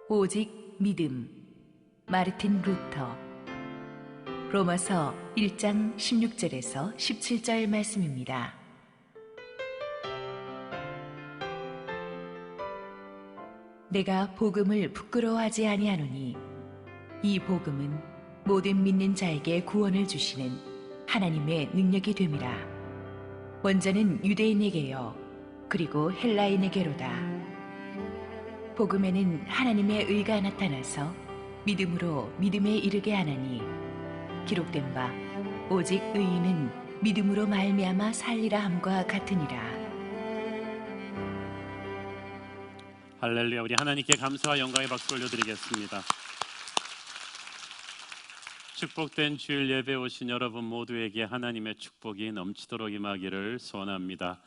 오직 믿음. 마르틴 루터. 로마서 1장 16절에서 17절 말씀입니다. 내가 복음을 부끄러워하지 아니하노니 이 복음은 모든 믿는 자에게 구원을 주시는 하나님의 능력이 됨이라. 먼저는 유대인에게요 그리고 헬라인에게로다. 복음에는 하나님의 의가 나타나서 믿음으로 믿음에 이르게 하나니 기록된 바 오직 의인은 믿음으로 말미암아 살리라 함과 같으니라. 할렐루야. 우리 하나님께 감사와 영광의 박수 올려드리겠습니다. 축복된 주일 예배 오신 여러분 모두에게 하나님의 축복이 넘치도록 임하기를 소원합니다.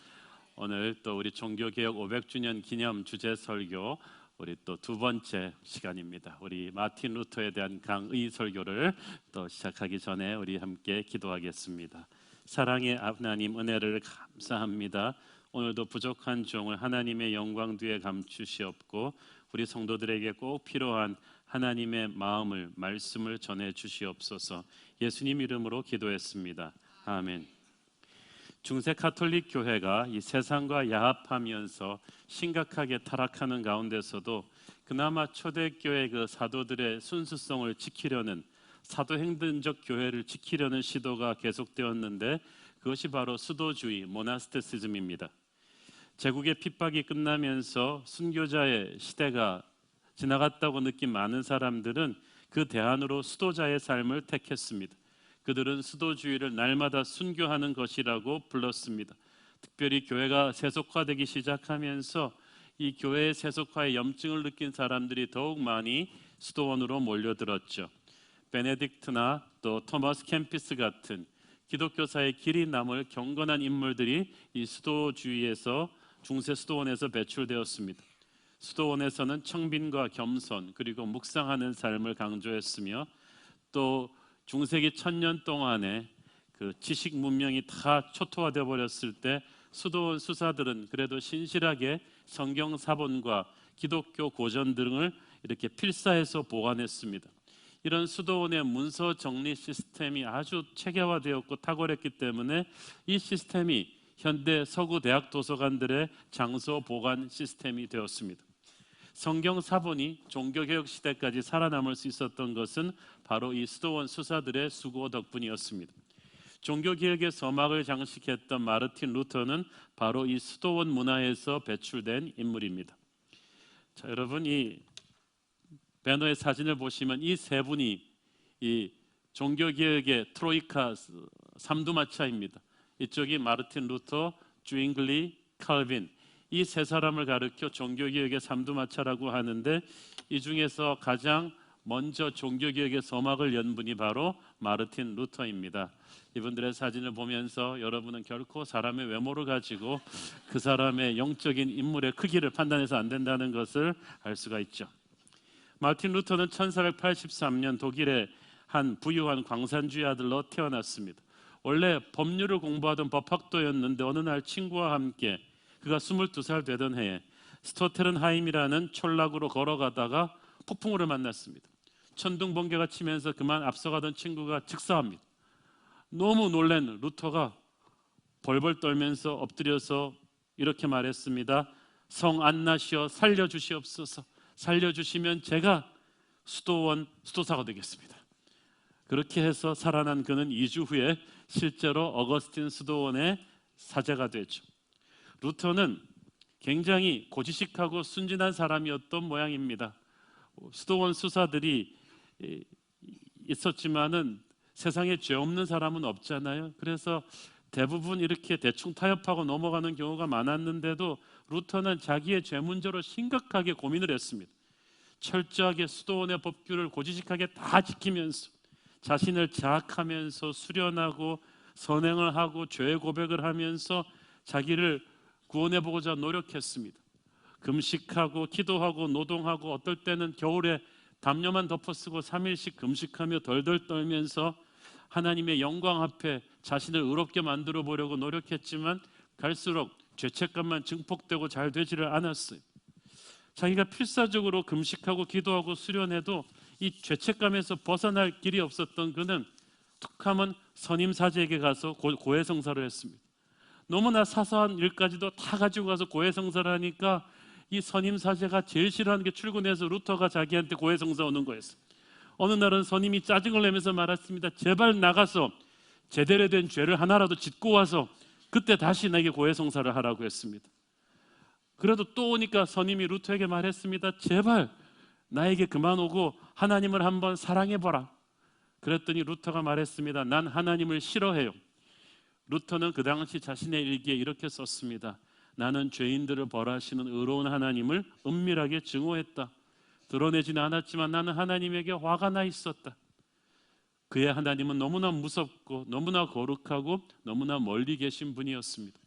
오늘 또 우리 종교개혁 500주년 기념 주제 설교, 우리 또 두 번째 시간입니다. 우리 마틴 루터에 대한 강의 설교를 또 시작하기 전에 우리 함께 기도하겠습니다. 사랑의 하나님, 은혜를 감사합니다. 오늘도 부족한 종을 하나님의 영광 뒤에 감추시옵고 우리 성도들에게 꼭 필요한 하나님의 마음을, 말씀을 전해 주시옵소서. 예수님 이름으로 기도했습니다. 아멘. 중세 가톨릭 교회가 이 세상과 야합하면서 심각하게 타락하는 가운데서도 그나마 초대교회 그 사도들의 순수성을 지키려는, 사도행전적 교회를 지키려는 시도가 계속되었는데 그것이 바로 수도주의, 모나스티시즘입니다. 제국의 핍박이 끝나면서 순교자의 시대가 지나갔다고 느낀 많은 사람들은 그 대안으로 수도자의 삶을 택했습니다. 그들은 수도주의를 날마다 순교하는 것이라고 불렀습니다. 특별히 교회가 세속화되기 시작하면서 이 교회의 세속화의 염증을 느낀 사람들이 더욱 많이 수도원으로 몰려들었죠. 베네딕트나 또 토마스 캠피스 같은 기독교사의 길이 남을 경건한 인물들이 이 수도주의에서, 중세 수도원에서 배출되었습니다. 수도원에서는 청빈과 겸손 그리고 묵상하는 삶을 강조했으며, 또 중세기 1000년 동안에 그 지식 문명이 다 초토화되어 버렸을 때 수도원 수사들은 그래도 신실하게 성경 사본과 기독교 고전 등을 이렇게 필사해서 보관했습니다. 이런 수도원의 문서 정리 시스템이 아주 체계화되었고 탁월했기 때문에 이 시스템이 현대 서구 대학 도서관들의 장소 보관 시스템이 되었습니다. 성경 사본이 종교개혁 시대까지 살아남을 수 있었던 것은 바로 이 수도원 수사들의 수고 덕분이었습니다. 종교개혁의 서막을 장식했던 마르틴 루터는 바로 이 수도원 문화에서 배출된 인물입니다. 자, 여러분, 이 배너의 사진을 보시면 이 세 분이 이 종교개혁의 트로이카 삼두마차입니다. 이쪽이 마르틴 루터, 주잉글리, 칼빈, 이 세 사람을 가리켜 종교개혁의 삼두마차라고 하는데, 이 중에서 가장 먼저 종교개혁의 서막을 연 분이 바로 마르틴 루터입니다. 이분들의 사진을 보면서 여러분은 결코 사람의 외모를 가지고 그 사람의 영적인 인물의 크기를 판단해서 안 된다는 것을 알 수가 있죠. 마르틴 루터는 1483년 독일의 한 부유한 광산주의 아들로 태어났습니다. 원래 법률을 공부하던 법학도였는데 어느 날 친구와 함께 그가 22살 되던 해에 스토테른하임이라는 촌락으로 걸어가다가 폭풍우를 만났습니다. 천둥번개가 치면서 그만 앞서가던 친구가 즉사합니다. 너무 놀란 루터가 벌벌 떨면서 엎드려서 이렇게 말했습니다. 성 안나시여 살려주시옵소서. 살려주시면 제가 수도사가 되겠습니다. 그렇게 해서 살아난 그는 2주 후에 실제로 어거스틴 수도원의 사제가 되죠. 루터는 굉장히 고지식하고 순진한 사람이었던 모양입니다. 수도원 수사들이 있었지만은 세상에 죄 없는 사람은 없잖아요. 그래서 대부분 이렇게 대충 타협하고 넘어가는 경우가 많았는데도 루터는 자기의 죄 문제로 심각하게 고민을 했습니다. 철저하게 수도원의 법규를 고지식하게 다 지키면서 자신을 자학하면서 수련하고 선행을 하고 죄 고백을 하면서 자기를 구원해보고자 노력했습니다. 금식하고 기도하고 노동하고 어떨 때는 겨울에 담요만 덮어쓰고 3일씩 금식하며 덜덜 떨면서 하나님의 영광 앞에 자신을 의롭게 만들어 보려고 노력했지만 갈수록 죄책감만 증폭되고 잘 되지를 않았어요. 자기가 필사적으로 금식하고 기도하고 수련해도 이 죄책감에서 벗어날 길이 없었던 그는 툭하면 선임사제에게 가서 고해성사를 했습니다. 너무나 사소한 일까지도 다 가지고 가서 고해성사를 하니까 이 선임사제가 제일 싫어하는 게 출근해서 루터가 자기한테 고해성사 오는 거였어요. 어느 날은 선임이 짜증을 내면서 말했습니다. 제발 나가서 제대로 된 죄를 하나라도 짓고 와서 그때 다시 나에게 고해성사를 하라고 했습니다. 그래도 또 오니까 선임이 루터에게 말했습니다. 제발 나에게 그만 오고 하나님을 한번 사랑해보라. 그랬더니 루터가 말했습니다. 난 하나님을 싫어해요. 루터는 그 당시 자신의 일기에 이렇게 썼습니다. 나는 죄인들을 벌하시는 의로운 하나님을 은밀하게 증오했다. 드러내지는 않았지만 나는 하나님에게 화가 나 있었다. 그의 하나님은 너무나 무섭고 너무나 거룩하고 너무나 멀리 계신 분이었습니다.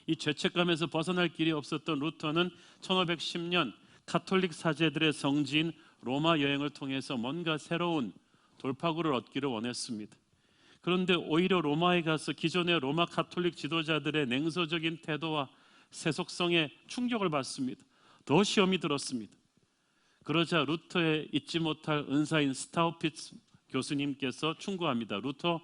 이 죄책감에서 벗어날 길이 없었던 루터는 1510년 가톨릭 사제들의 성지인 로마 여행을 통해서 뭔가 새로운 돌파구를 얻기를 원했습니다. 그런데 오히려 로마에 가서 기존의 로마 가톨릭 지도자들의 냉소적인 태도와 세속성에 충격을 받습니다. 더 시험이 들었습니다. 그러자 루터의 잊지 못할 은사인 스타우피츠 교수님께서 충고합니다. 루터,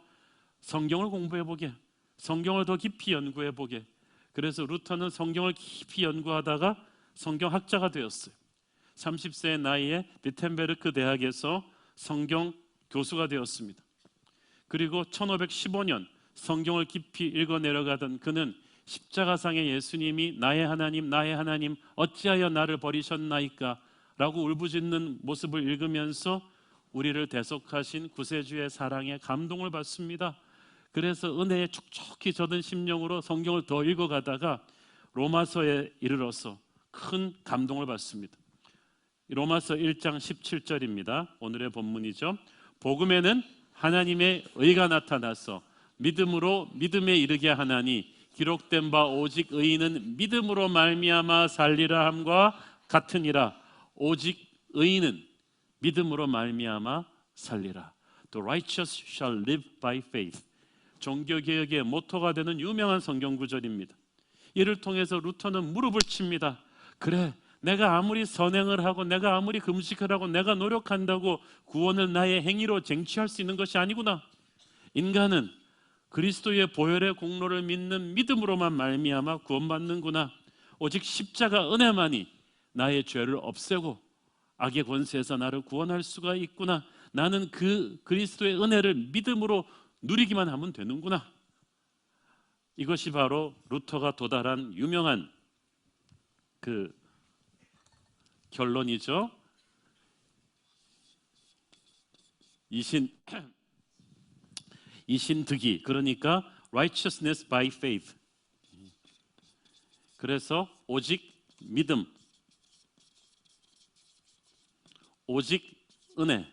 성경을 공부해보게, 성경을 더 깊이 연구해보게. 그래서 루터는 성경을 깊이 연구하다가 성경학자가 되었어요. 30세의 나이에 비텐베르크 대학에서 성경 교수가 되었습니다. 그리고 1515년 성경을 깊이 읽어 내려가던 그는 십자가상의 예수님이 나의 하나님 어찌하여 나를 버리셨나이까 라고 울부짖는 모습을 읽으면서 우리를 대속하신 구세주의 사랑에 감동을 받습니다. 그래서 은혜에 촉촉히 젖은 심령으로 성경을 더 읽어가다가 로마서에 이르러서 큰 감동을 받습니다. 로마서 1장 17절입니다. 오늘의 본문이죠. 복음에는 하나님의 의가 나타나서 믿음으로 믿음에 이르게 하나니 기록된 바 오직 의인은 믿음으로 말미암아 살리라 함과 같으니라. 오직 의인은 믿음으로 말미암아 살리라. The righteous shall live by faith. 종교개혁의 모토가 되는 유명한 성경 구절입니다. 이를 통해서 루터는 무릎을 칩니다. 그래, 내가 아무리 선행을 하고 내가 아무리 금식을 하고 내가 노력한다고 구원을 나의 행위로 쟁취할 수 있는 것이 아니구나. 인간은 그리스도의 보혈의 공로를 믿는 믿음으로만 말미암아 구원받는구나. 오직 십자가 은혜만이 나의 죄를 없애고 악의 권세에서 나를 구원할 수가 있구나. 나는 그 그리스도의 은혜를 믿음으로 누리기만 하면 되는구나. 이것이 바로 루터가 도달한 유명한 그 결론이죠. 이신득이, 그러니까 righteousness by faith. 그래서 오직 믿음, 오직 은혜.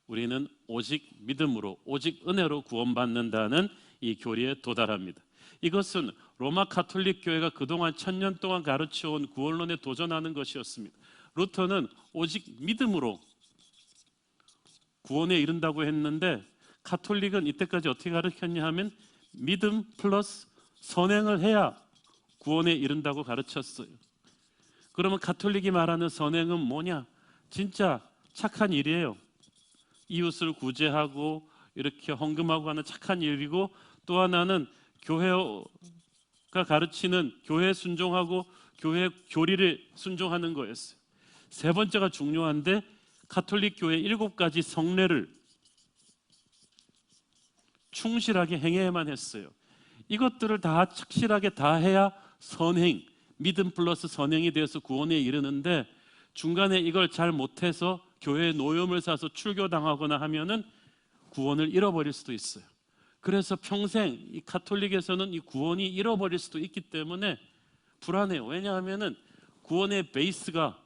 우리는 오직 믿음으로, 오직 은혜로 구원받는다는 이 교리에 도달합니다. 이것은 로마 가톨릭 교회가 그동안 1000년 동안 가르쳐온 구원론에 도전하는 것이었습니다. 루터는 오직 믿음으로 구원에 이른다고 했는데 가톨릭은 이때까지 어떻게 가르쳤냐 하면 믿음 플러스 선행을 해야 구원에 이른다고 가르쳤어요. 그러면 가톨릭이 말하는 선행은 뭐냐? 진짜 착한 일이에요. 이웃을 구제하고 이렇게 헌금하고 하는 착한 일이고, 또 하나는 교회가 가르치는 교회 순종하고 교회 교리를 순종하는 거였어요. 세 번째가 중요한데 가톨릭 교회 7가지 성례를 충실하게 행해야만 했어요. 이것들을 다 착실하게 다 해야 선행, 믿음 플러스 선행이 되어서 구원에 이르는데, 중간에 이걸 잘 못해서 교회에 노염을 사서 출교당하거나 하면은 구원을 잃어버릴 수도 있어요. 그래서 평생 이 가톨릭에서는 이 구원이 잃어버릴 수도 있기 때문에 불안해요. 왜냐하면은 구원의 베이스가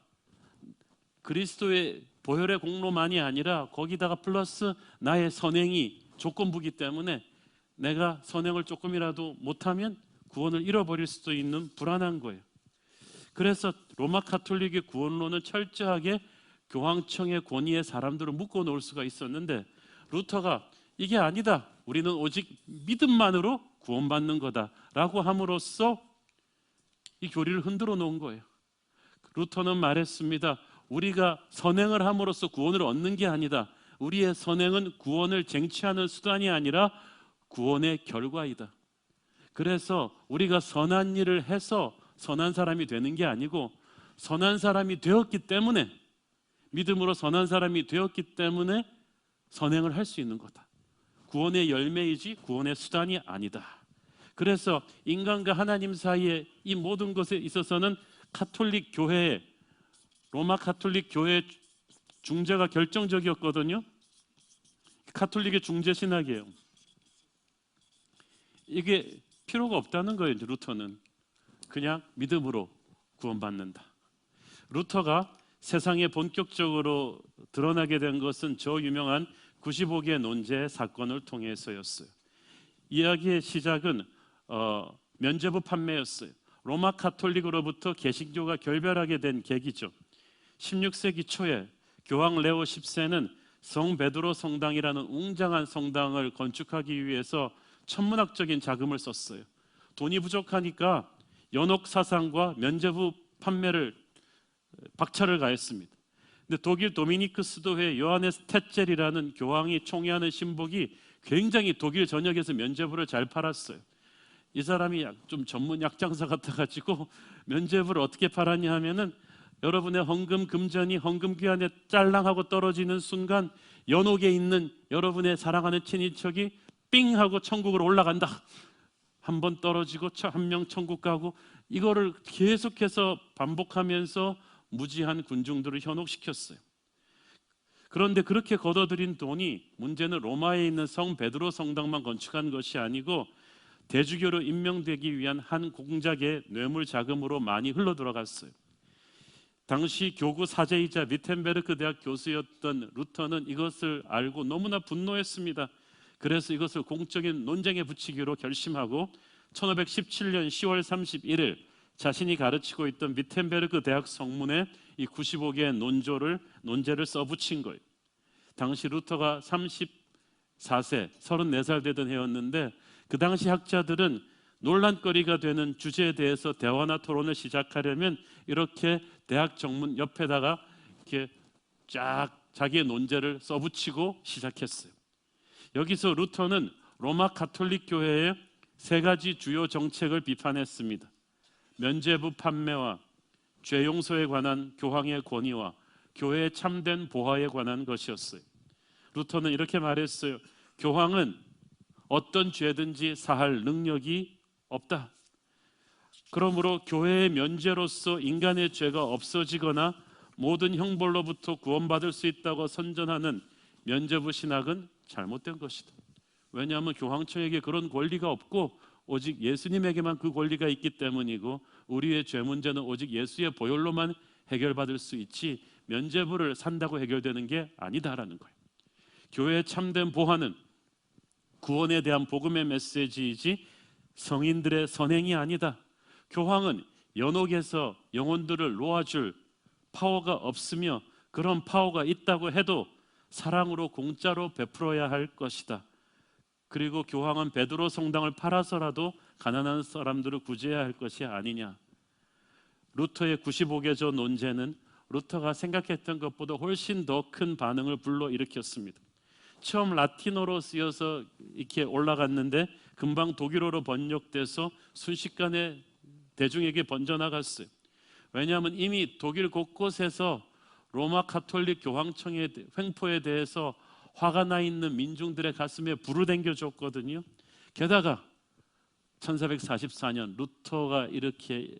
그리스도의 보혈의 공로만이 아니라 거기다가 플러스 나의 선행이 조건부기 때문에 내가 선행을 조금이라도 못하면 구원을 잃어버릴 수도 있는 불안한 거예요. 그래서 로마 가톨릭의 구원론은 철저하게 교황청의 권위에 사람들을 묶어 놓을 수가 있었는데, 루터가 이게 아니다, 우리는 오직 믿음만으로 구원받는 거다라고 함으로써 이 교리를 흔들어 놓은 거예요. 루터는 말했습니다. 우리가 선행을 함으로써 구원을 얻는 게 아니다. 우리의 선행은 구원을 쟁취하는 수단이 아니라 구원의 결과이다. 그래서 우리가 선한 일을 해서 선한 사람이 되는 게 아니고, 선한 사람이 되었기 때문에, 믿음으로 선한 사람이 되었기 때문에 선행을 할 수 있는 거다. 구원의 열매이지 구원의 수단이 아니다. 그래서 인간과 하나님 사이에 이 모든 것에 있어서는 가톨릭 교회의, 로마 가톨릭 교회의 중재가 결정적이었거든요. 가톨릭의 중재 신학이에요. 이게 필요가 없다는 거예요. 루터는 그냥 믿음으로 구원받는다. 루터가 세상에 본격적으로 드러나게 된 것은 저 유명한 95개 논제 사건을 통해서였어요. 이야기의 시작은 면죄부 판매였어요. 로마 가톨릭으로부터 개신교가 결별하게 된 계기죠. 16세기 초에 교황 레오 10세는 성 베드로 성당이라는 웅장한 성당을 건축하기 위해서 천문학적인 자금을 썼어요. 돈이 부족하니까 연옥 사상과 면죄부 판매를 박차를 가했습니다. 근데 독일 도미니크 스도회 요하네스 테첼이라는 교황이 총애하는 신복이 굉장히 독일 전역에서 면죄부를 잘 팔았어요. 이 사람이 좀 전문 약장사 같아가지고 면죄부를 어떻게 팔았냐 하면은, 여러분의 헌금 금전이 헌금 귀환에 짤랑하고 떨어지는 순간 연옥에 있는 여러분의 사랑하는 친인척이 삥 하고 천국으로 올라간다. 한 번 떨어지고 한 명 천국 가고, 이거를 계속해서 반복하면서 무지한 군중들을 현혹시켰어요. 그런데 그렇게 걷어들인 돈이, 문제는 로마에 있는 성 베드로 성당만 건축한 것이 아니고 대주교로 임명되기 위한 한 공작의 뇌물 자금으로 많이 흘러 들어갔어요. 당시 교구 사제이자 위텐베르크 대학 교수였던 루터는 이것을 알고 너무나 분노했습니다. 그래서 이것을 공적인 논쟁에 붙이기로 결심하고 1517년 10월 31일 자신이 가르치고 있던 위텐베르크 대학 성문에 이 95개의 논제를 써붙인 거예요. 당시 루터가 34세, 34살 되던 해였는데, 그 당시 학자들은 논란거리가 되는 주제에 대해서 대화나 토론을 시작하려면 이렇게 대학 정문 옆에다가 이렇게 쫙 자기의 논제를 써붙이고 시작했어요. 여기서 루터는 로마 가톨릭 교회의 세 가지 주요 정책을 비판했습니다. 면죄부 판매와 죄 용서에 관한 교황의 권위와 교회의 참된 보화에 관한 것이었어요. 루터는 이렇게 말했어요. 교황은 어떤 죄든지 사할 능력이 없다. 그러므로 교회의 면죄로서 인간의 죄가 없어지거나 모든 형벌로부터 구원받을 수 있다고 선전하는 면죄부 신학은 잘못된 것이다. 왜냐하면 교황청에게 그런 권리가 없고 오직 예수님에게만 그 권리가 있기 때문이고, 우리의 죄 문제는 오직 예수의 보혈로만 해결받을 수 있지 면죄부를 산다고 해결되는 게 아니다라는 거예요. 교회의 참된 보화는 구원에 대한 복음의 메시지이지 성인들의 선행이 아니다. 교황은 연옥에서 영혼들을 놓아줄 파워가 없으며, 그런 파워가 있다고 해도 사랑으로 공짜로 베풀어야 할 것이다. 그리고 교황은 베드로 성당을 팔아서라도 가난한 사람들을 구제해야 할 것이 아니냐. 루터의 95개조 논제는 루터가 생각했던 것보다 훨씬 더 큰 반응을 불러일으켰습니다. 처음 라틴어로 쓰여서 이렇게 올라갔는데 금방 독일어로 번역돼서 순식간에 대중에게 번져나갔어요. 왜냐하면 이미 독일 곳곳에서 로마 가톨릭 교황청의 횡포에 대해서 화가 나 있는 민중들의 가슴에 불을 당겨줬거든요. 게다가 1444년 루터가 이렇게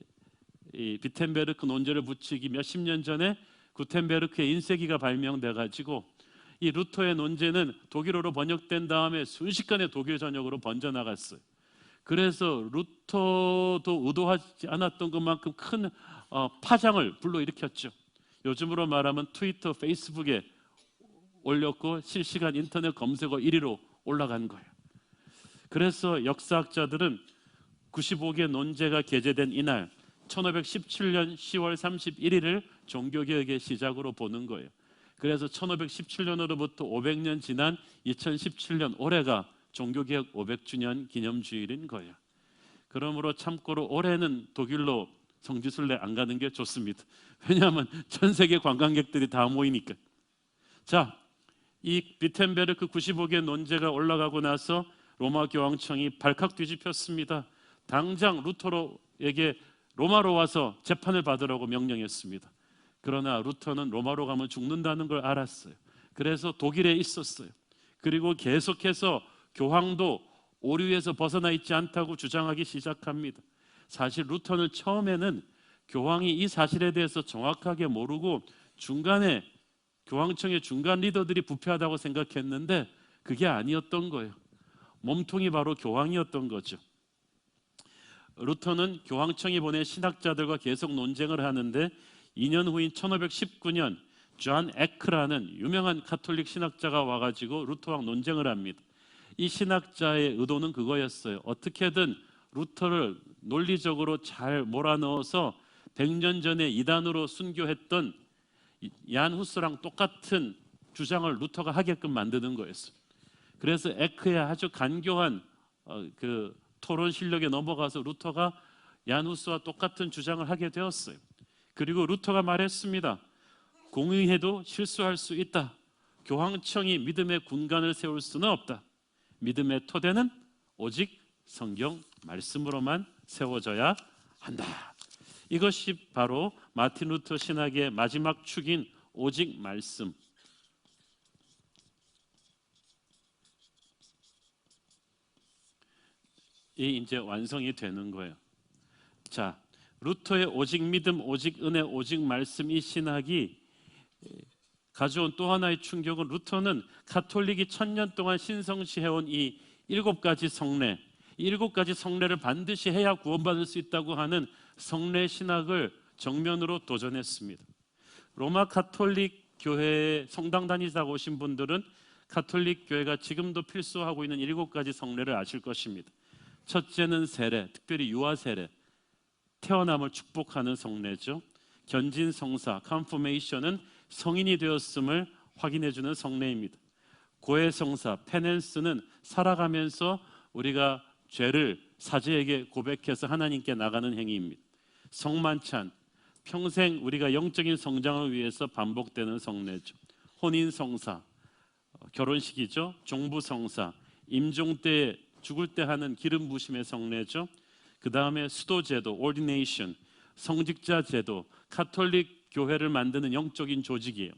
비텐베르크 논제를 붙이기 몇십 년 전에 구텐베르크의 인쇄기가 발명돼 가지고 이 루터의 논제는 독일어로 번역된 다음에 순식간에 독일 전역으로 번져나갔어요. 그래서 루터도 의도하지 않았던 것만큼 큰 파장을 불러일으켰죠. 요즘으로 말하면 트위터, 페이스북에 올렸고 실시간 인터넷 검색어 1위로 올라간 거예요. 그래서 역사학자들은 95개 논제가 게재된 이날 1517년 10월 31일을 종교개혁의 시작으로 보는 거예요. 그래서 1517년으로부터 500년 지난 2017년 올해가 종교개혁 500주년 기념주일인 거예요. 그러므로 참고로 올해는 독일로 성지순례 안 가는 게 좋습니다. 왜냐하면 전 세계 관광객들이 다 모이니까. 자, 이 비텐베르크 95개 논제가 올라가고 나서 로마 교황청이 발칵 뒤집혔습니다. 당장 루터로에게 로마로 와서 재판을 받으라고 명령했습니다. 그러나 루터는 로마로 가면 죽는다는 걸 알았어요. 그래서 독일에 있었어요. 그리고 계속해서 교황도 오류에서 벗어나 있지 않다고 주장하기 시작합니다. 사실 루터는 처음에는 교황이 이 사실에 대해서 정확하게 모르고 중간에 교황청의 중간 리더들이 부패하다고 생각했는데 그게 아니었던 거예요. 몸통이 바로 교황이었던 거죠. 루터는 교황청이 보낸 신학자들과 계속 논쟁을 하는데 2년 후인 1519년 존 에크라는 유명한 가톨릭 신학자가 와가지고 루터와 논쟁을 합니다. 이 신학자의 의도는 그거였어요. 어떻게든 루터를 논리적으로 잘 몰아넣어서 100년 전에 이단으로 순교했던 얀 후스랑 똑같은 주장을 루터가 하게끔 만드는 거였어요. 그래서 에크의 아주 간교한 그 토론 실력에 넘어가서 루터가 얀 후스와 똑같은 주장을 하게 되었어요. 그리고 루터가 말했습니다. 공의해도 실수할 수 있다. 교황청이 믿음의 군간을 세울 수는 없다. 믿음의 토대는 오직 성경 말씀으로만 세워져야 한다. 이것이 바로 마틴 루터 신학의 마지막 축인 오직 말씀. 이 이제 완성이 되는 거예요. 자, 루터의 오직 믿음, 오직 은혜, 오직 말씀 이 신학이 가져온 또 하나의 충격은 루터는 가톨릭이 1000년 동안 신성시해온 이 7가지 성례, 이 7가지 성례를 반드시 해야 구원받을 수 있다고 하는 성례 신학을 정면으로 도전했습니다. 로마 가톨릭 교회에 성당 다니다 오신 분들은 가톨릭 교회가 지금도 필수하고 있는 7가지 성례를 아실 것입니다. 첫째는 세례, 특별히 유아 세례, 태어남을 축복하는 성례죠. 견진 성사, 컨포메이션은 성인이 되었음을 확인해 주는 성례입니다. 고해 성사, 페넨스는 살아가면서 우리가 죄를 사제에게 고백해서 하나님께 나가는 행위입니다. 성만찬, 평생 우리가 영적인 성장을 위해서 반복되는 성례죠. 혼인 성사, 결혼식이죠. 종부 성사, 임종 때 죽을 때 하는 기름 부심의 성례죠. 그 다음에 수도제도, ordination, 성직자 제도, 가톨릭 교회를 만드는 영적인 조직이에요.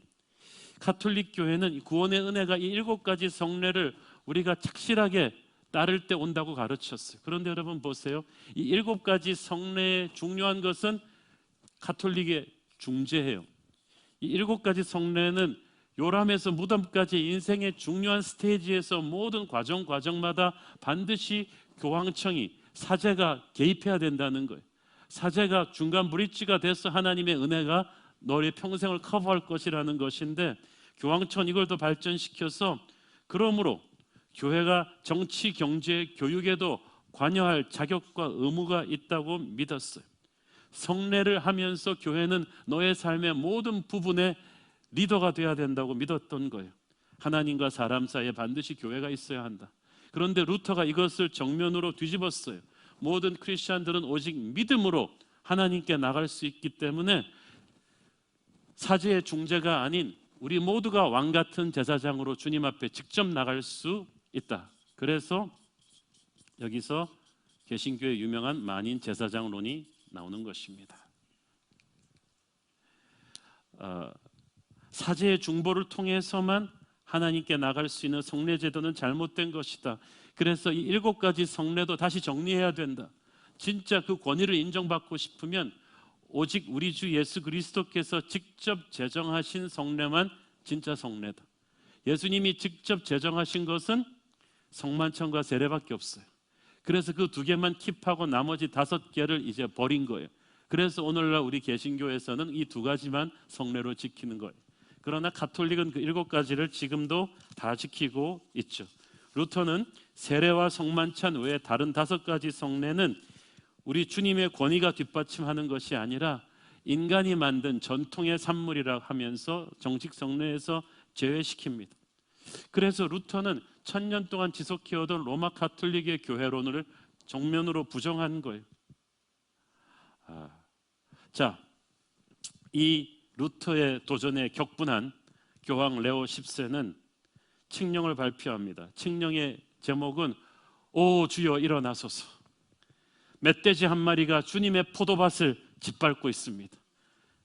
가톨릭 교회는 구원의 은혜가 이 7가지 성례를 우리가 착실하게 따를 때 온다고 가르쳤어요. 그런데 여러분 보세요. 이 7가지 성례의 중요한 것은 가톨릭의 중재해요. 이 7가지 성례는 요람에서 무덤까지 인생의 중요한 스테이지에서 모든 과정마다 반드시 교황청이 사제가 개입해야 된다는 거예요. 사제가 중간 브릿지가 돼서 하나님의 은혜가 너의 평생을 커버할 것이라는 것인데 교황청은 이걸 더 발전시켜서 그러므로 교회가 정치, 경제, 교육에도 관여할 자격과 의무가 있다고 믿었어요. 성례를 하면서 교회는 너의 삶의 모든 부분에 리더가 돼야 된다고 믿었던 거예요. 하나님과 사람 사이에 반드시 교회가 있어야 한다. 그런데 루터가 이것을 정면으로 뒤집었어요. 모든 크리스찬들은 오직 믿음으로 하나님께 나갈 수 있기 때문에 사제의 중재가 아닌 우리 모두가 왕 같은 제사장으로 주님 앞에 직접 나갈 수 있다. 그래서 여기서 개신교의 유명한 만인 제사장론이 나오는 것입니다. 사제의 중보를 통해서만 하나님께 나갈 수 있는 성례 제도는 잘못된 것이다. 그래서 이 7가지 성례도 다시 정리해야 된다. 진짜 그 권위를 인정받고 싶으면 오직 우리 주 예수 그리스도께서 직접 제정하신 성례만 진짜 성례다. 예수님이 직접 제정하신 것은 성만찬과 세례밖에 없어요. 그래서 그 2개만 킵하고 나머지 5개를 이제 버린 거예요. 그래서 오늘날 우리 개신교에서는 이 2가지만 성례로 지키는 거예요. 그러나 가톨릭은 그 7가지를 지금도 다 지키고 있죠. 루터는 세례와 성만찬 외에 다른 5가지 성례는 우리 주님의 권위가 뒷받침하는 것이 아니라 인간이 만든 전통의 산물이라 하면서 정식 성례에서 제외시킵니다. 그래서 루터는 1000년 동안 지속해오던 로마 가톨릭의 교회론을 정면으로 부정한 거예요. 자, 이 루터의 도전에 격분한 교황 레오 10세는 칙령을 발표합니다. 칙령의 제목은 오 주여 일어나소서. 멧돼지 한 마리가 주님의 포도밭을 짓밟고 있습니다.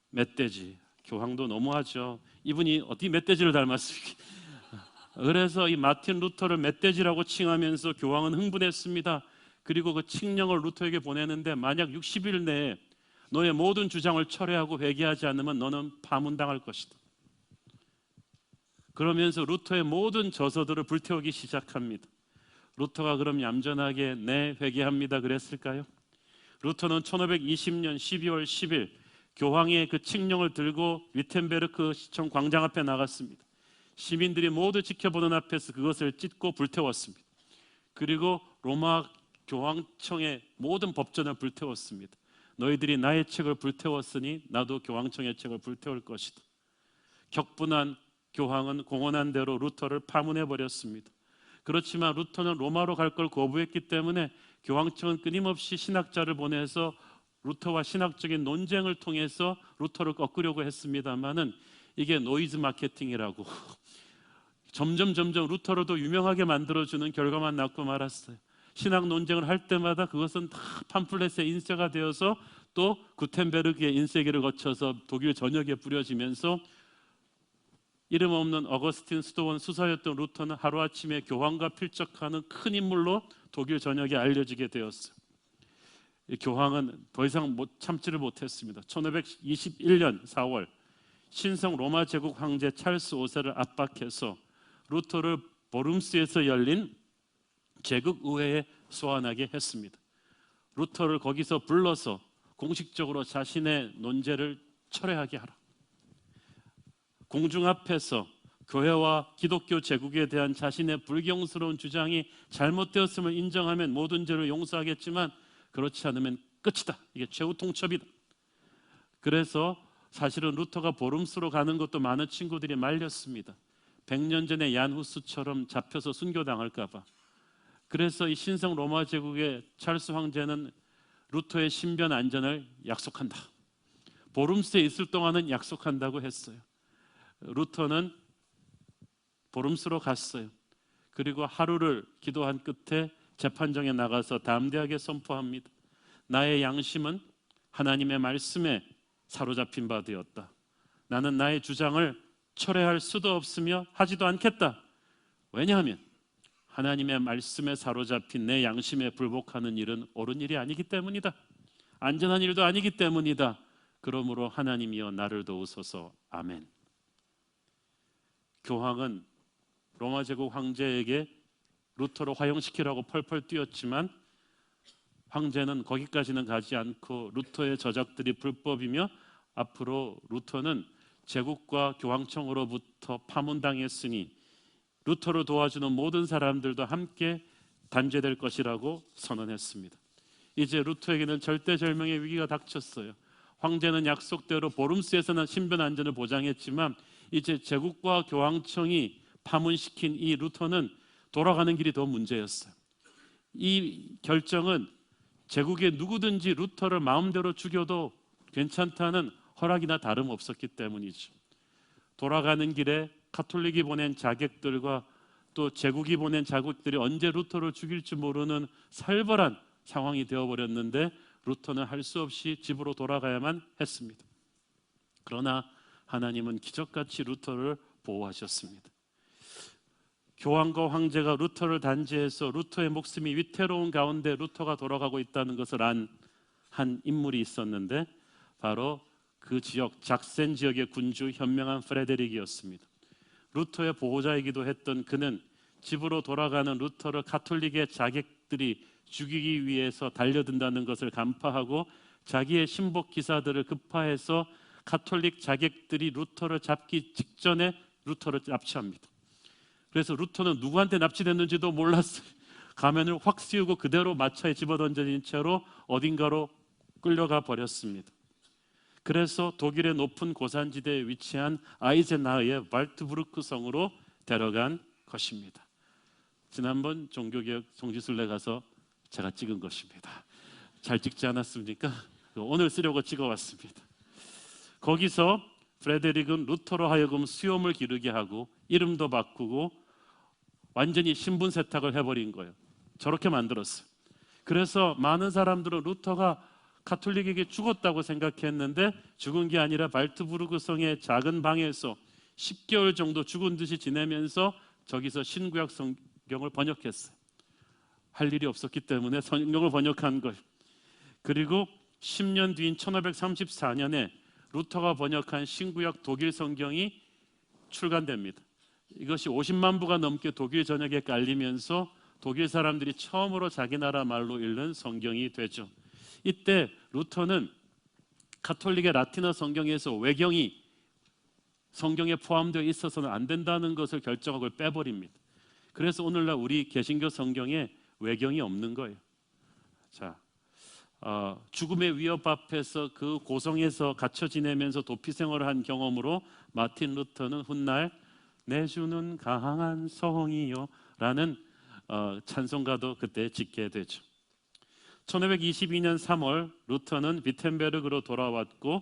멧돼지, 교황도 너무하죠. 이분이 어떻게 멧돼지를 닮았습니까? 그래서 이 마틴 루터를 멧돼지라고 칭하면서 교황은 흥분했습니다. 그리고 그 칙령을 루터에게 보내는데 만약 60일 내에 너의 모든 주장을 철회하고 회개하지 않으면 너는 파문당할 것이다. 그러면서 루터의 모든 저서들을 불태우기 시작합니다. 루터가 그럼 얌전하게 네 회개합니다 그랬을까요? 루터는 1520년 12월 10일 교황의 그 칙령을 들고 위텐베르크 시청 광장 앞에 나갔습니다. 시민들이 모두 지켜보는 앞에서 그것을 찢고 불태웠습니다. 그리고 로마 교황청의 모든 법전을 불태웠습니다. 너희들이 나의 책을 불태웠으니 나도 교황청의 책을 불태울 것이다. 격분한 교황은 공언한 대로 루터를 파문해 버렸습니다. 그렇지만 루터는 로마로 갈 걸 거부했기 때문에 교황청은 끊임없이 신학자를 보내서 루터와 신학적인 논쟁을 통해서 루터를 꺾으려고 했습니다마는 이게 노이즈 마케팅이라고 점점 루터를 더 유명하게 만들어주는 결과만 낳고 말았어요. 신학 논쟁을 할 때마다 그것은 다 팜플렛에 인쇄가 되어서 또 구텐베르크의 인쇄기를 거쳐서 독일 전역에 뿌려지면서 이름 없는 어거스틴 수도원 수사였던 루터는 하루아침에 교황과 필적하는 큰 인물로 독일 전역에 알려지게 되었어요. 이 교황은 더 이상 참지를 못했습니다. 1521년 4월 신성 로마 제국 황제 찰스 5세를 압박해서 루터를 보름스에서 열린 제국 의회에 소환하게 했습니다. 루터를 거기서 불러서 공식적으로 자신의 논제를 철회하게 하라. 공중 앞에서 교회와 기독교 제국에 대한 자신의 불경스러운 주장이 잘못되었음을 인정하면 모든 죄를 용서하겠지만 그렇지 않으면 끝이다. 이게 최후 통첩이다. 그래서 사실은 루터가 보름스로 가는 것도 많은 친구들이 말렸습니다. 100년 전에 얀 후스처럼 잡혀서 순교당할까 봐. 그래서 이 신성 로마 제국의 찰스 황제는 루터의 신변 안전을 약속한다. 보름스에 있을 동안은 약속한다고 했어요. 루터는 보름스로 갔어요. 그리고 하루를 기도한 끝에 재판정에 나가서 담대하게 선포합니다. 나의 양심은 하나님의 말씀에 사로잡힌 바 되었다. 나는 나의 주장을 철회할 수도 없으며 하지도 않겠다. 왜냐하면 하나님의 말씀에 사로잡힌 내 양심에 불복하는 일은 옳은 일이 아니기 때문이다. 안전한 일도 아니기 때문이다. 그러므로 하나님이여 나를 도우소서. 아멘. 교황은 로마 제국 황제에게 루터를 화형시키라고 펄펄 뛰었지만 황제는 거기까지는 가지 않고 루터의 저작들이 불법이며 앞으로 루터는 제국과 교황청으로부터 파문당했으니 루터를 도와주는 모든 사람들도 함께 단죄될 것이라고 선언했습니다. 이제 루터에게는 절대절명의 위기가 닥쳤어요. 황제는 약속대로 보름스에서는 신변 안전을 보장했지만 이제 제국과 교황청이 파문시킨 이 루터는 돌아가는 길이 더 문제였어요. 이 결정은 제국의 누구든지 루터를 마음대로 죽여도 괜찮다는 허락이나 다름없었기 때문이죠. 돌아가는 길에 가톨릭이 보낸 자객들과 또 제국이 보낸 자객들이 언제 루터를 죽일지 모르는 살벌한 상황이 되어버렸는데 루터는 할 수 없이 집으로 돌아가야만 했습니다. 그러나 하나님은 기적같이 루터를 보호하셨습니다. 교황과 황제가 루터를 단죄해서 루터의 목숨이 위태로운 가운데 루터가 돌아가고 있다는 것을 안 한 인물이 있었는데 바로 그 지역 작센 지역의 군주 현명한 프레데릭이었습니다. 루터의 보호자이기도 했던 그는 집으로 돌아가는 루터를 가톨릭의 자객들이 죽이기 위해서 달려든다는 것을 간파하고 자기의 신복 기사들을 급파해서 가톨릭 자객들이 루터를 잡기 직전에 루터를 납치합니다. 그래서 루터는 누구한테 납치됐는지도 몰랐어요. 가면을 확 씌우고 그대로 마차에 집어던져진 채로 어딘가로 끌려가 버렸습니다. 그래서 독일의 높은 고산지대에 위치한 아이젠하우의 발트부르크 성으로 데려간 것입니다. 지난번 종교개혁 종지순례 가서 제가 찍은 것입니다. 잘 찍지 않았습니까? 오늘 쓰려고 찍어왔습니다. 거기서 프레데릭은 루터로 하여금 수염을 기르게 하고 이름도 바꾸고 완전히 신분 세탁을 해버린 거예요. 저렇게 만들었어요. 그래서 많은 사람들은 루터가 가톨릭에게 죽었다고 생각했는데 죽은 게 아니라 발트부르크 성의 작은 방에서 10개월 정도 죽은 듯이 지내면서 저기서 신구약 성경을 번역했어요. 할 일이 없었기 때문에 성경을 번역한 거예요. 그리고 10년 뒤인 1534년에 루터가 번역한 신구약 독일 성경이 출간됩니다. 이것이 50만 부가 넘게 독일 전역에 깔리면서 독일 사람들이 처음으로 자기 나라 말로 읽는 성경이 되죠. 이때 루터는 가톨릭의 라틴어 성경에서 외경이 성경에 포함되어 있어서는 안 된다는 것을 결정하고 빼버립니다. 그래서 오늘날 우리 개신교 성경에 외경이 없는 거예요. 자, 죽음의 위협 앞에서 그 고성에서 갇혀 지내면서 도피 생활을 한 경험으로 마틴 루터는 훗날 내 주는 강한 성이요 라는 찬송가도 그때 짓게 되죠. 1522년 3월 루터는 비텐베르크로 돌아왔고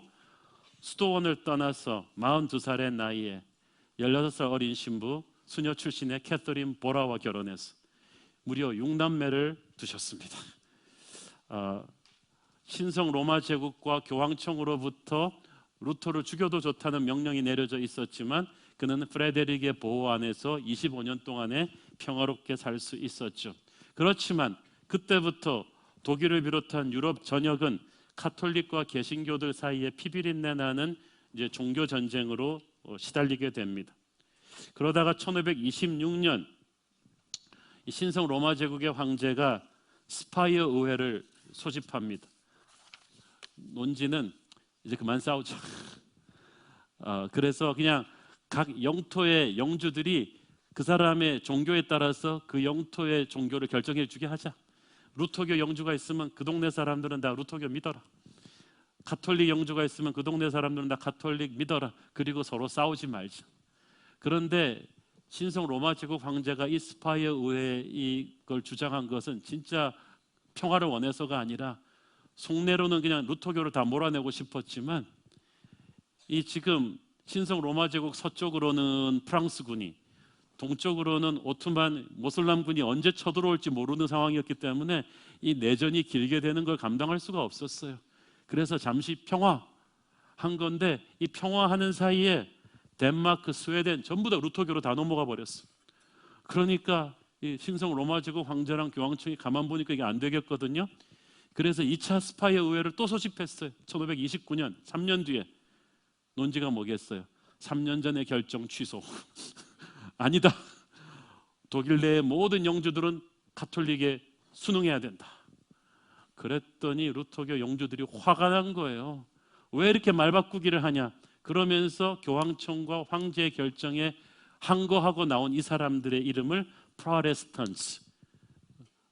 수도원을 떠나서 42살의 나이에 16살 어린 신부 수녀 출신의 캐서린 보라와 결혼해서 무려 6남매를 두셨습니다. 신성 로마 제국과 교황청으로부터 루터를 죽여도 좋다는 명령이 내려져 있었지만 그는 프레데릭의 보호 안에서 25년 동안에 평화롭게 살 수 있었죠. 그렇지만 그때부터 독일을 비롯한 유럽 전역은 가톨릭과 개신교들 사이에 피비린내 나는 이제 종교 전쟁으로 시달리게 됩니다. 그러다가 1526년 신성 로마 제국의 황제가 스파이어 의회를 소집합니다. 논지는 이제 그만 싸우자. 그래서 그냥 각 영토의 영주들이 그 사람의 종교에 따라서 그 영토의 종교를 결정해 주게 하자. 루터교 영주가 있으면 그 동네 사람들은 다 루터교 믿어라. 가톨릭 영주가 있으면 그 동네 사람들은 다 가톨릭 믿어라. 그리고 서로 싸우지 말자. 그런데 신성 로마 제국 황제가 이 스파이어 의회에 이걸 주장한 것은 진짜 평화를 원해서가 아니라 속내로는 그냥 루터교를 다 몰아내고 싶었지만 이 지금 신성 로마 제국 서쪽으로는 프랑스군이 동쪽으로는 오트만 모슬람군이 언제 쳐들어올지 모르는 상황이었기 때문에 이 내전이 길게 되는 걸 감당할 수가 없었어요. 그래서 잠시 평화한 건데 이 평화하는 사이에 덴마크, 스웨덴 전부 다 루터교로 다 넘어가 버렸어. 그러니까 이 신성 로마 제국 황제랑 교황청이 가만 보니까 이게 안 되겠거든요. 그래서 2차 스파이어 의회를 또 소집했어요. 1529년 3년 뒤에. 논지가 뭐겠어요? 3년 전에 결정 취소. 아니다. 독일 내의 모든 영주들은 가톨릭에 순응해야 된다. 그랬더니 루터교 영주들이 화가 난 거예요. 왜 이렇게 말 바꾸기를 하냐? 그러면서 교황청과 황제의 결정에 항거하고 나온 이 사람들의 이름을 프로테스탄트,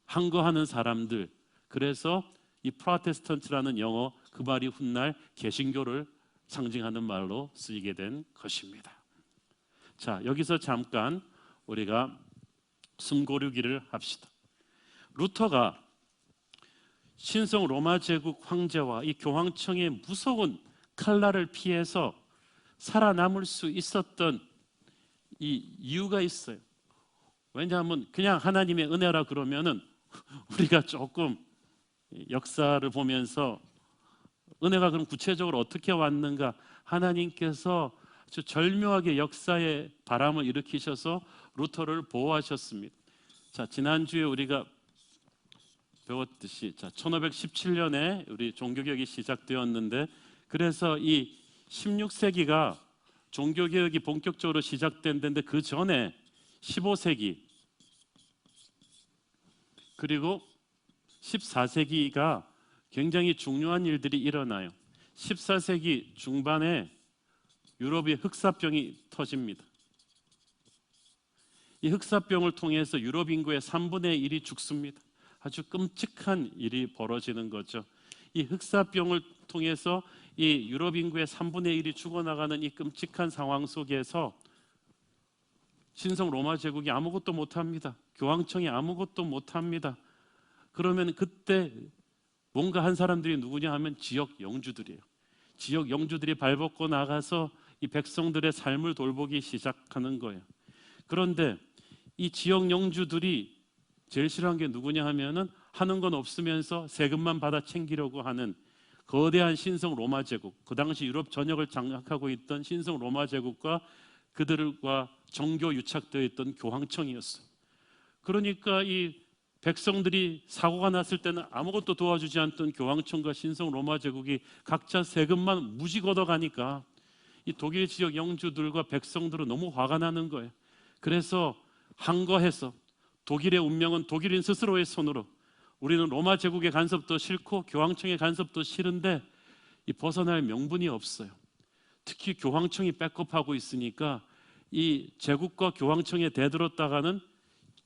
항거하는 사람들. 그래서 이 프로테스탄트라는 영어 그 말이 훗날 개신교를 상징하는 말로 쓰이게 된 것입니다. 자, 여기서 잠깐 우리가 숨고르기를 합시다. 루터가 신성 로마 제국 황제와 이 교황청의 무서운 칼날을 피해서 살아남을 수 있었던 이 이유가 있어요. 왜냐하면 그냥 하나님의 은혜라 그러면은 우리가 조금 역사를 보면서 은혜가 그럼 구체적으로 어떻게 왔는가? 하나님께서 아주 절묘하게 역사의 바람을 일으키셔서 루터를 보호하셨습니다. 자, 지난주에 우리가 배웠듯이 1517년에 우리 종교개혁이 시작되었는데 그래서 이 16세기가 종교개혁이 본격적으로 시작된 데인데 그 전에 15세기 그리고 14세기가 굉장히 중요한 일들이 일어나요. 14세기 중반에 유럽의 흑사병이 터집니다. 이 흑사병을 통해서 유럽 인구의 3분의 1이 죽습니다. 아주 끔찍한 일이 벌어지는 거죠. 이 흑사병을 통해서 이 유럽 인구의 3분의 1이 죽어나가는 이 끔찍한 상황 속에서 신성 로마 제국이 아무것도 못합니다. 교황청이 아무것도 못합니다. 그러면 그때 뭔가 한 사람들이 누구냐 하면 지역 영주들이에요. 지역 영주들이 발벗고 나가서 이 백성들의 삶을 돌보기 시작하는 거예요. 그런데 이 지역 영주들이 제일 싫어한 게 누구냐 하면은 하는 건 없으면서 세금만 받아 챙기려고 하는 거대한 신성 로마 제국, 그 당시 유럽 전역을 장악하고 있던 신성 로마 제국과 그들과 정교 유착되어 있던 교황청이었어요. 그러니까 이 백성들이 사고가 났을 때는 아무것도 도와주지 않던 교황청과 신성 로마 제국이 각자 세금만 무지 걷어가니까 이 독일 지역 영주들과 백성들은 너무 화가 나는 거예요. 그래서 항거해서 독일의 운명은 독일인 스스로의 손으로, 우리는 로마 제국의 간섭도 싫고 교황청의 간섭도 싫은데 이 벗어날 명분이 없어요. 특히 교황청이 백업하고 있으니까 이 제국과 교황청에 대들었다가는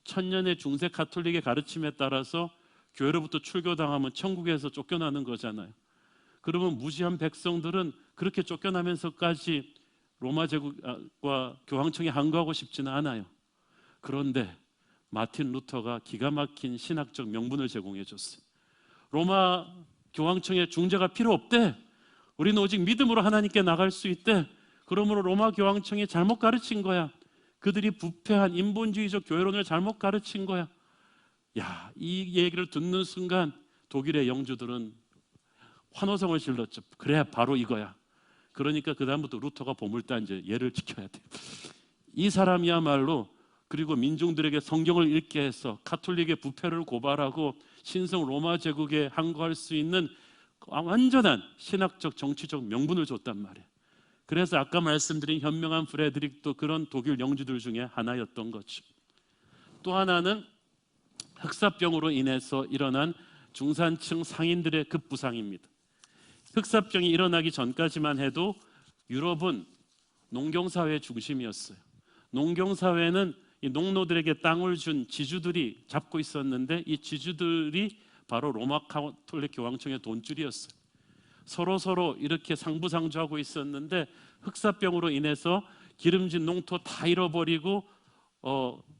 천년의 중세 가톨릭의 가르침에 따라서 교회로부터 출교당하면 천국에서 쫓겨나는 거잖아요. 그러면 무지한 백성들은 그렇게 쫓겨나면서까지 로마 제국과 교황청에 항거하고 싶지는 않아요. 그런데 마틴 루터가 기가 막힌 신학적 명분을 제공해 줬어요. 로마 교황청의 중재가 필요 없대. 우리는 오직 믿음으로 하나님께 나갈 수 있대. 그러므로 로마 교황청이 잘못 가르친 거야. 그들이 부패한 인본주의적 교회론을 잘못 가르친 거야. 야, 이 얘기를 듣는 순간 독일의 영주들은 환호성을 질렀죠. 그래, 바로 이거야. 그러니까 그 다음부터 루터가 보물단지 얘를 지켜야 돼. 이 사람이야말로 그리고 민중들에게 성경을 읽게 해서 가톨릭의 부패를 고발하고 신성 로마 제국에 항거할 수 있는 완전한 신학적 정치적 명분을 줬단 말이에요. 그래서 아까 말씀드린 현명한 프레드릭도 그런 독일 영주들 중에 하나였던 거죠. 또 하나는 흑사병으로 인해서 일어난 중산층 상인들의 급부상입니다. 흑사병이 일어나기 전까지만 해도 유럽은 농경사회의 중심이었어요. 농경사회는 이 농노들에게 땅을 준 지주들이 잡고 있었는데 이 지주들이 바로 로마 가톨릭 교황청의 돈줄이었어요. 서로 이렇게 상부상조하고 있었는데 흑사병으로 인해서 기름진 농토 다 잃어버리고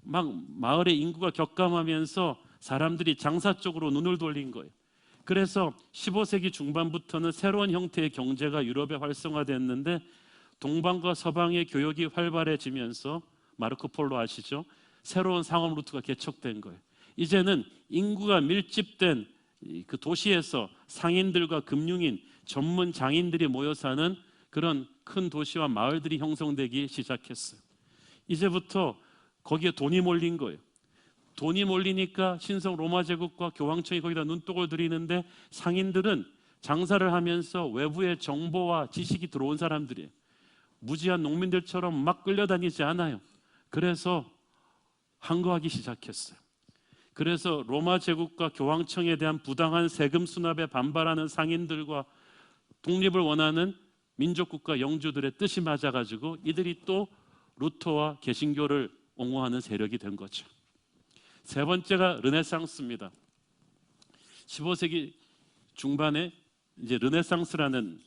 막 마을의 인구가 격감하면서 사람들이 장사 쪽으로 눈을 돌린 거예요. 그래서 15세기 중반부터는 새로운 형태의 경제가 유럽에 활성화됐는데 동방과 서방의 교역이 활발해지면서 마르코 폴로 아시죠? 새로운 상업 루트가 개척된 거예요. 이제는 인구가 밀집된 그 도시에서 상인들과 금융인, 전문 장인들이 모여 사는 그런 큰 도시와 마을들이 형성되기 시작했어요. 이제부터 거기에 돈이 몰린 거예요. 돈이 몰리니까 신성 로마 제국과 교황청이 거기다 눈독을 들이는데 상인들은 장사를 하면서 외부의 정보와 지식이 들어온 사람들이에요. 무지한 농민들처럼 막 끌려다니지 않아요. 그래서 항거하기 시작했어요. 그래서 로마 제국과 교황청에 대한 부당한 세금 수납에 반발하는 상인들과 독립을 원하는 민족국가 영주들의 뜻이 맞아가지고 이들이 또 루터와 개신교를 옹호하는 세력이 된 거죠. 세 번째가 르네상스입니다. 15세기 중반에 이제 르네상스라는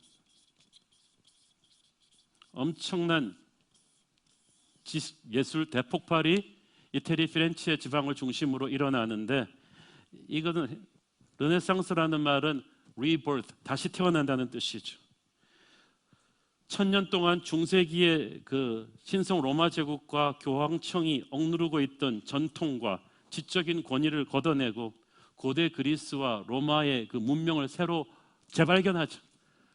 엄청난 예술 대폭발이 이태리 피렌체 지방을 중심으로 일어나는데 이거는 르네상스라는 말은 rebirth, 다시 태어난다는 뜻이죠. 1000년 동안 중세기의 그 신성 로마 제국과 교황청이 억누르고 있던 전통과 지적인 권위를 걷어내고 고대 그리스와 로마의 그 문명을 새로 재발견하죠.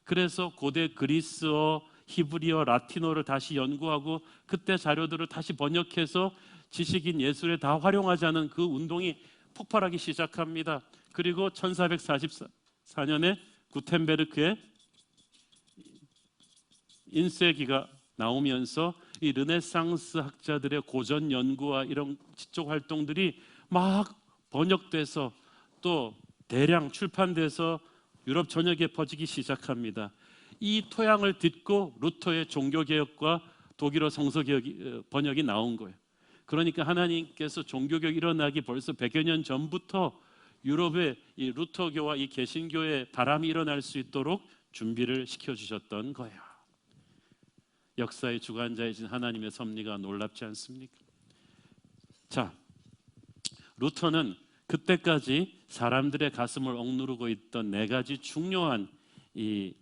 그래서 고대 그리스어, 히브리어, 라틴어를 다시 연구하고 그때 자료들을 다시 번역해서 지식인 예술에 다 활용하자는 그 운동이 폭발하기 시작합니다. 그리고 1444년에 구텐베르크의 인쇄기가 나오면서 이 르네상스 학자들의 고전 연구와 이런 지적 활동들이 막 번역돼서 또 대량 출판돼서 유럽 전역에 퍼지기 시작합니다. 이 토양을 딛고 루터의 종교개혁과 독일어 성서개혁 번역이 나온 거예요. 그러니까 하나님께서 종교개혁이 일어나기 벌써 100여 년 전부터 유럽의 이 루터교와 이 개신교의 바람이 일어날 수 있도록 준비를 시켜주셨던 거예요. 역사의 주관자이신 하나님의 섭리가 놀랍지 않습니까? 자, 루터는 그때까지 사람들의 가슴을 억누르고 있던 네 가지 중요한 이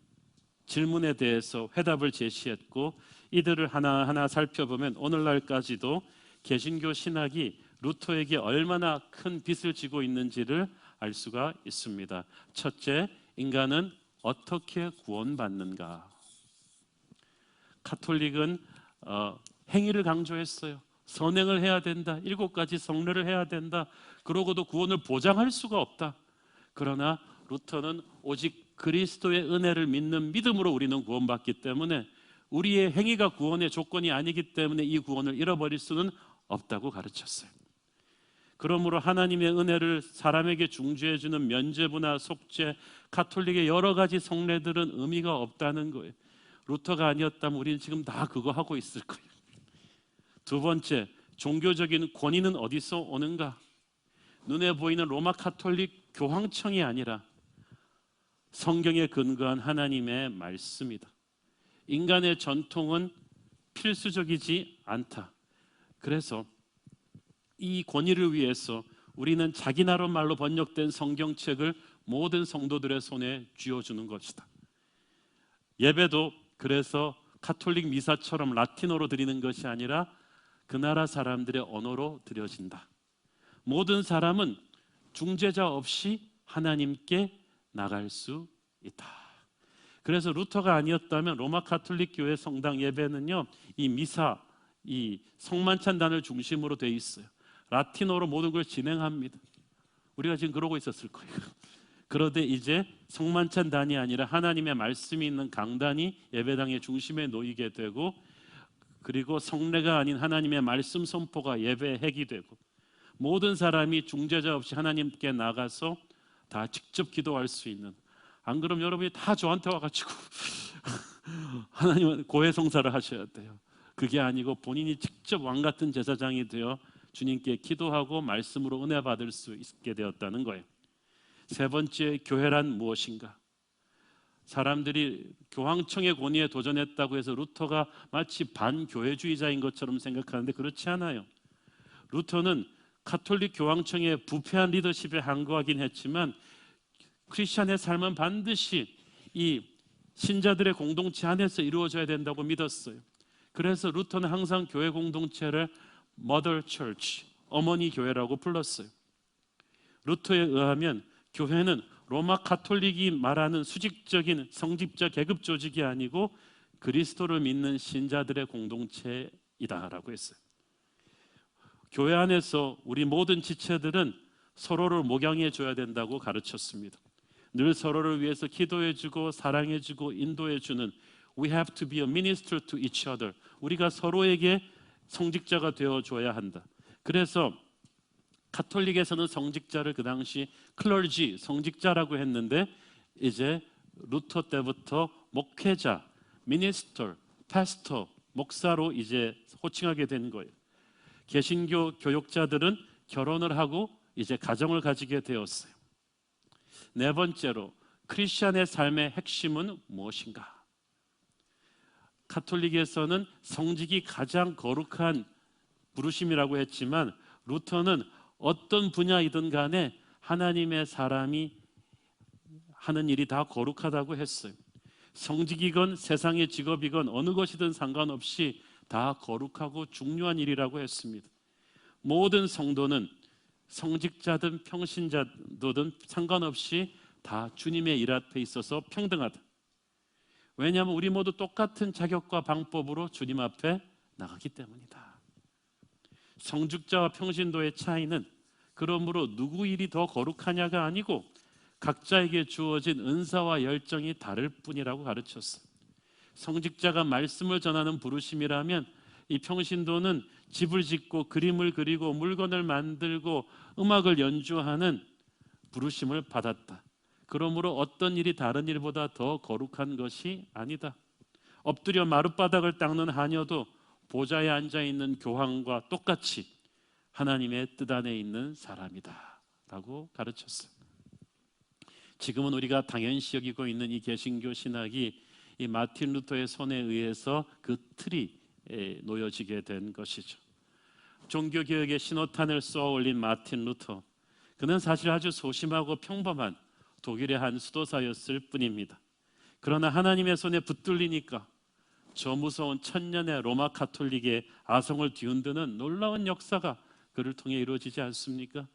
질문에 대해서 회답을 제시했고, 이들을 하나하나 살펴보면 오늘날까지도 개신교 신학이 루터에게 얼마나 큰 빚을 지고 있는지를 알 수가 있습니다. 첫째, 인간은 어떻게 구원받는가? 가톨릭은 행위를 강조했어요. 선행을 해야 된다. 7가지 성례를 해야 된다. 그러고도 구원을 보장할 수가 없다. 그러나 루터는 오직 그리스도의 은혜를 믿는 믿음으로 우리는 구원받기 때문에 우리의 행위가 구원의 조건이 아니기 때문에 이 구원을 잃어버릴 수는 없다고 가르쳤어요. 그러므로 하나님의 은혜를 사람에게 중지해 주는 면죄부나 속죄, 가톨릭의 여러 가지 성례들은 의미가 없다는 거예요. 루터가 아니었다면 우리는 지금 다 그거 하고 있을 거예요. 두 번째, 종교적인 권위는 어디서 오는가? 눈에 보이는 로마 가톨릭 교황청이 아니라 성경에 근거한 하나님의 말씀이다. 인간의 전통은 필수적이지 않다. 그래서 이 권위를 위해서 우리는 자기 나라 말로 번역된 성경책을 모든 성도들의 손에 쥐어주는 것이다. 예배도 그래서 가톨릭 미사처럼 라틴어로 드리는 것이 아니라 그 나라 사람들의 언어로 드려진다. 모든 사람은 중재자 없이 하나님께 나갈 수 있다. 그래서 루터가 아니었다면 로마 가톨릭 교회 성당 예배는요, 이 미사, 이 성만찬단을 중심으로 돼 있어요. 라틴어로 모든 걸 진행합니다. 우리가 지금 그러고 있었을 거예요. 그런데 이제 성만찬단이 아니라 하나님의 말씀이 있는 강단이 예배당의 중심에 놓이게 되고, 그리고 성례가 아닌 하나님의 말씀 선포가 예배의 핵이 되고, 모든 사람이 중재자 없이 하나님께 나가서 다 직접 기도할 수 있는, 안 그러면 여러분이 다 저한테 와가지고 하나님은 고해성사를 하셔야 돼요. 그게 아니고 본인이 직접 왕같은 제사장이 되어 주님께 기도하고 말씀으로 은혜 받을 수 있게 되었다는 거예요. 세 번째, 교회란 무엇인가? 사람들이 교황청의 권위에 도전했다고 해서 루터가 마치 반교회주의자인 것처럼 생각하는데 그렇지 않아요. 루터는 가톨릭 교황청의 부패한 리더십에 항거하긴 했지만 크리스천의 삶은 반드시 이 신자들의 공동체 안에서 이루어져야 된다고 믿었어요. 그래서 루터는 항상 교회 공동체를 Mother Church, 어머니 교회라고 불렀어요. 루터에 의하면 교회는 로마 가톨릭이 말하는 수직적인 성직자 계급 조직이 아니고 그리스도를 믿는 신자들의 공동체이다라고 했어요. 교회 안에서 우리 모든 지체들은 서로를 목양해 줘야 된다고 가르쳤습니다. 늘 서로를 위해서 기도해주고 사랑해주고 인도해주는, We have to be a minister to each other. 우리가 서로에게 성직자가 되어줘야 한다. 그래서 가톨릭에서는 성직자를 그 당시 클러지, 성직자라고 했는데 이제 루터 때부터 목회자, 미니스터, 파스터, 목사로 이제 호칭하게 된 거예요. 개신교 교육자들은 결혼을 하고 이제 가정을 가지게 되었어요. 네 번째로, 크리스천의 삶의 핵심은 무엇인가? 가톨릭에서는 성직이 가장 거룩한 부르심이라고 했지만 루터는 어떤 분야이든 간에 하나님의 사람이 하는 일이 다 거룩하다고 했어요. 성직이건 세상의 직업이건 어느 것이든 상관없이 다 거룩하고 중요한 일이라고 했습니다. 모든 성도는 성직자든 평신자든 상관없이 다 주님의 일 앞에 있어서 평등하다. 왜냐하면 우리 모두 똑같은 자격과 방법으로 주님 앞에 나가기 때문이다. 성직자와 평신도의 차이는 그러므로 누구 일이 더 거룩하냐가 아니고 각자에게 주어진 은사와 열정이 다를 뿐이라고 가르쳤어요. 성직자가 말씀을 전하는 부르심이라면 이 평신도는 집을 짓고 그림을 그리고 물건을 만들고 음악을 연주하는 부르심을 받았다. 그러므로 어떤 일이 다른 일보다 더 거룩한 것이 아니다. 엎드려 마룻바닥을 닦는 하녀도 보좌에 앉아있는 교황과 똑같이 하나님의 뜻 안에 있는 사람이다 라고 가르쳤어요. 지금은 우리가 당연시 여기고 있는 이 개신교 신학이 이 마틴 루터의 손에 의해서 그 틀이 놓여지게 된 것이죠. 종교개혁의 신호탄을 쏘아 올린 마틴 루터, 그는 사실 아주 소심하고 평범한 독일의 한 수도사였을 뿐입니다. 그러나 하나님의 손에 붙들리니까 저 무서운 천년의 로마 가톨릭의 아성을 뒤흔드는 놀라운 역사가 그를 통해 이루어지지 않습니까?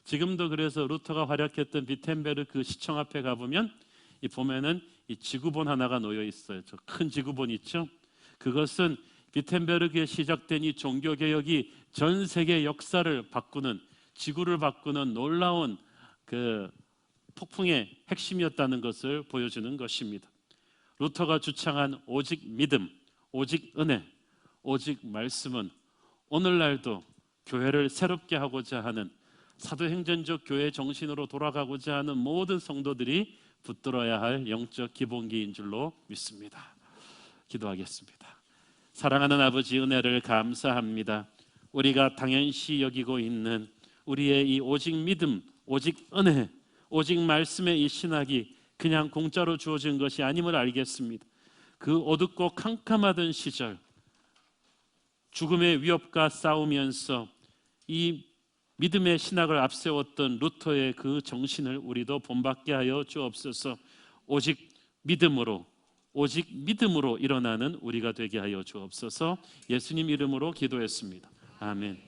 지금도 그래서 루터가 활약했던 비텐베르크 시청 앞에 가보면 이 보면은 이 지구본 하나가 놓여 있어요. 저 큰 지구본 있죠? 그것은 비텐베르크에 시작된 이 종교 개혁이 전 세계 역사를 바꾸는, 지구를 바꾸는 놀라운 그 폭풍의 핵심이었다는 것을 보여주는 것입니다. 루터가 주창한 오직 믿음, 오직 은혜, 오직 말씀은 오늘날도 교회를 새롭게 하고자 하는, 사도행전적 교회 정신으로 돌아가고자 하는 모든 성도들이 붙들어야 할 영적 기본기인 줄로 믿습니다. 기도하겠습니다. 사랑하는 아버지, 은혜를 감사합니다. 우리가 당연시 여기고 있는 우리의 이 오직 믿음, 오직 은혜, 오직 말씀의 이 신학이 그냥 공짜로 주어진 것이 아님을 알겠습니다. 그 어둡고 캄캄하던 시절 죽음의 위협과 싸우면서 이 믿음의 신학을 앞세웠던 루터의 그 정신을 우리도 본받게 하여 주옵소서. 오직 믿음으로, 오직 믿음으로 일어나는 우리가 되게 하여 주옵소서. 예수님 이름으로 기도했습니다. 아멘.